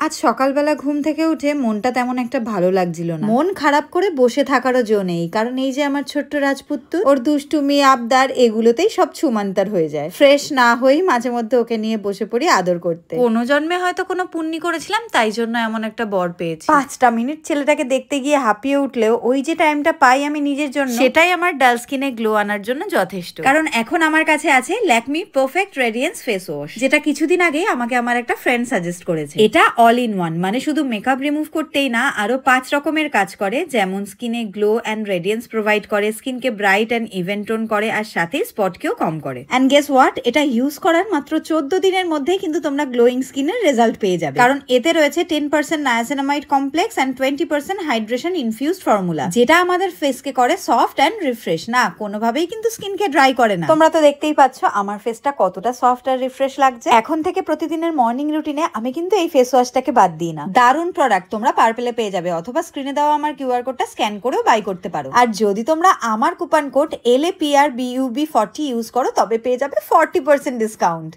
আজ সকালবেলা ঘুম থেকে উঠে মনটা তেমন একটা ভালো লাগছিল না। মন খারাপ করে বসে থাকারও জো নেই, কারণ এই যে আমার ছোট্ট রাজপুত্তু, ওর দুষ্টুমি আবদার এগুলোতেই সব ছুমান্তার হয়ে যায়। ফ্রেশ না হই মাঝে মধ্যে ওকে নিয়ে বসে পড়ি আদর করতে। কোনো জন্মে হয়তো কোনো পুণ্যি করেছিলাম, তাই জন্য এমন একটা বর পেয়েছি। 5টা মিনিট ছেলেটাকে দেখতে গিয়ে হাঁপিয়ে উঠলেও ওই যে টাইমটা পাই আমি নিজের জন্য, সেটাই আমার ডাল স্কিনে গ্লো আনার জন্য যথেষ্ট। কারণ এখন আমার কাছে আছে Lakme perfect radiance face wash, যেটা কিছুদিন আগে আমাকে আমার একটা ফ্রেন্ড সাজেস্ট করেছে। এটা অল ইন ওয়ান, মানে শুধু মেকআপ রিমুভ করতেই না, আরো 5 রকমের কাজ করে। যেমন স্কিনে গ্লো অ্যান্ড রেডিয়েন্স প্রোভাইড করে, স্কিনকে ব্রাইট অ্যান্ড ইভেন টোন করে, আর সাথে স্পটকেও কম করে। অ্যান্ড গেস হোয়াট, এটা ইউজ করার মাত্র 14 দিনের মধ্যেই কিন্তু তোমরা গ্লোয়িং স্কিনের রেজাল্ট পেয়ে যাবে। কারণ এতে রয়েছে 10% niacinamide complex and 20% hydration infused formula, যেটা আমাদের ফেসকে করে সফট অ্যান্ড রিফ্রেশ। না, কোনোভাবেই কিন্তু স্কিনকে ড্রাই করে না। তোমরা তো দেখতেই পাচ্ছ আমার ফেসটা কতটা সফট আর রিফ্রেশ লাগছে। এখন থেকে প্রতিদিনের মর্নিং রুটিনে আমি কিন্তু এই ফেস ওয়াশটাকে বাদ দিই না। দারুণ প্রোডাক্ট তোমরা পার্পেলে পেয়ে যাবে, অথবা স্ক্রিনে দেওয়া আমার কিউআর কোডটা স্ক্যান করেও বাই করতে পারো। আর যদি তোমরা আমার কুপন কোড LAPRBUB40 ইউজ করো, তবে পেয়ে যাবে 40% ডিসকাউন্ট।